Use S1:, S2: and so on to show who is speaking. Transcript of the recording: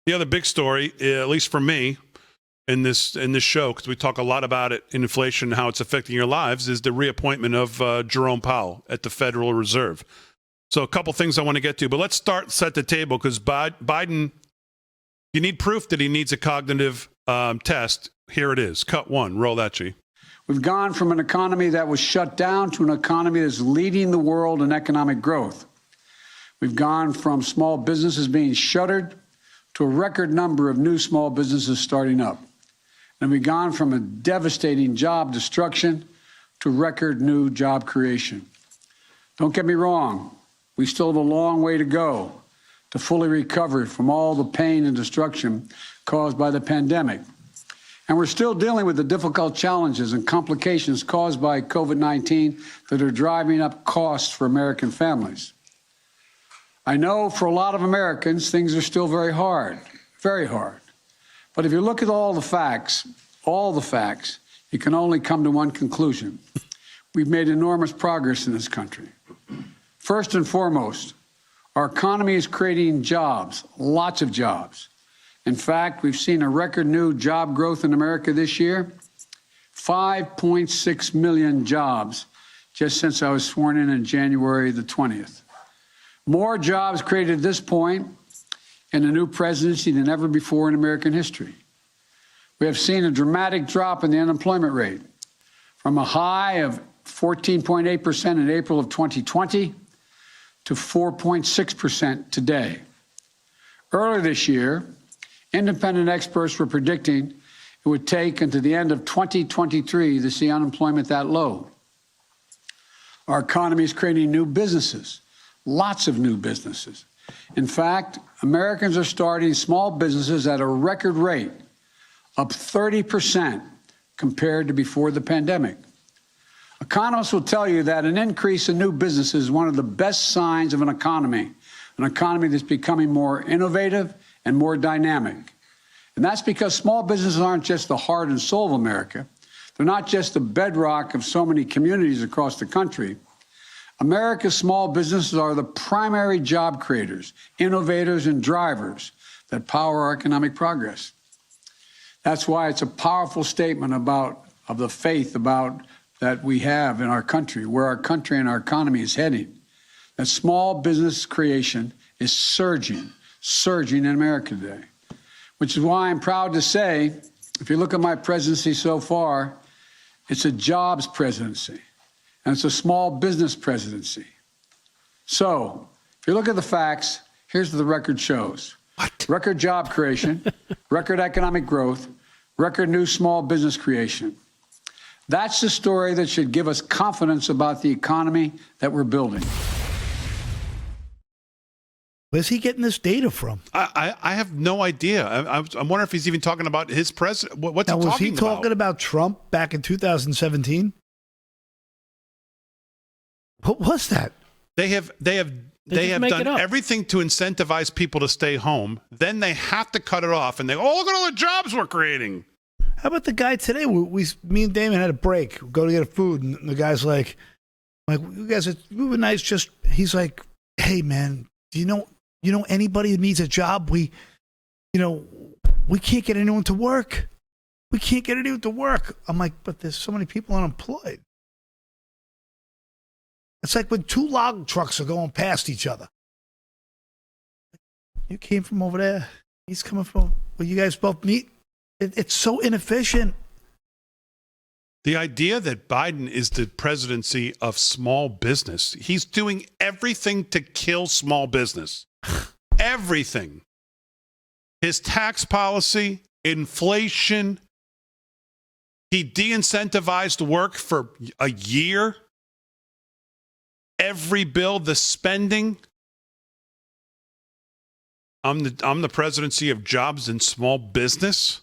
S1: The other big story, at least for me, in this show, because we talk a lot about it in inflation and how it's affecting your lives, is the reappointment of Jerome Powell at the Federal Reserve. So a couple things I want to get to, but let's set the table, because Biden, you need proof that he needs a cognitive test. Here it is. Cut one. Roll that, G.
S2: We've gone from an economy that was shut down to an economy that's leading the world in economic growth. We've gone from small businesses being shuttered to a record number of new small businesses starting up. And we've gone from a devastating job destruction to record new job creation. Don't get me wrong, we still have a long way to go to fully recover from all the pain and destruction caused by the pandemic. And we're still dealing with the difficult challenges and complications caused by COVID-19 that are driving up costs for American families. I know for a lot of Americans, things are still very hard, very hard. But if you look at all the facts, you can only come to one conclusion. We've made enormous progress in this country. First and foremost, our economy is creating jobs, lots of jobs. In fact, we've seen a record new job growth in America this year, 5.6 million jobs just since I was sworn in January the 20th. More jobs created at this point in the new presidency than ever before in American history. We have seen a dramatic drop in the unemployment rate from a high of 14.8% in April of 2020 to 4.6% today. Earlier this year, independent experts were predicting it would take until the end of 2023 to see unemployment that low. Our economy is creating new businesses, lots of new businesses. In fact, Americans are starting small businesses at a record rate, up 30% compared to before the pandemic. Economists will tell you that an increase in new businesses is one of the best signs of an economy that's becoming more innovative and more dynamic. And that's because small businesses aren't just the heart and soul of America. They're not just the bedrock of so many communities across the country. America's small businesses are the primary job creators, innovators, and drivers that power our economic progress. That's why it's a powerful statement of the faith that we have in our country, where our country and our economy is heading. That small business creation is surging in America today, which is why I'm proud to say, if you look at my presidency so far, it's a jobs presidency, and it's a small business presidency. So, if you look at the facts, here's what the record shows.
S1: What?
S2: Record job creation, record economic growth, record new small business creation. That's the story that should give us confidence about the economy that we're building.
S3: Where's he getting this data from?
S1: I have no idea. I'm wondering if he's even talking about his president. What's
S3: now,
S1: he talking about?
S3: Was he talking about Trump back in 2017? What was that?
S1: They have done everything to incentivize people to stay home. Then they have to cut it off, and they look at all the jobs we're creating.
S3: How about the guy today? Me and Damon had a break. We go to get food, and the guy's like, you guys are nice. He's like, hey man, do you know anybody who needs a job? We can't get anyone to work. We can't get anyone to work. I'm like, but there's so many people unemployed. It's like when two log trucks are going past each other. You came from over there. He's coming from where you guys both meet. It's so inefficient.
S1: The idea that Biden is the presidency of small business, he's doing everything to kill small business. Everything. His tax policy, inflation. He de-incentivized work for a year. Every bill, the spending. I'm the presidency of jobs and small business.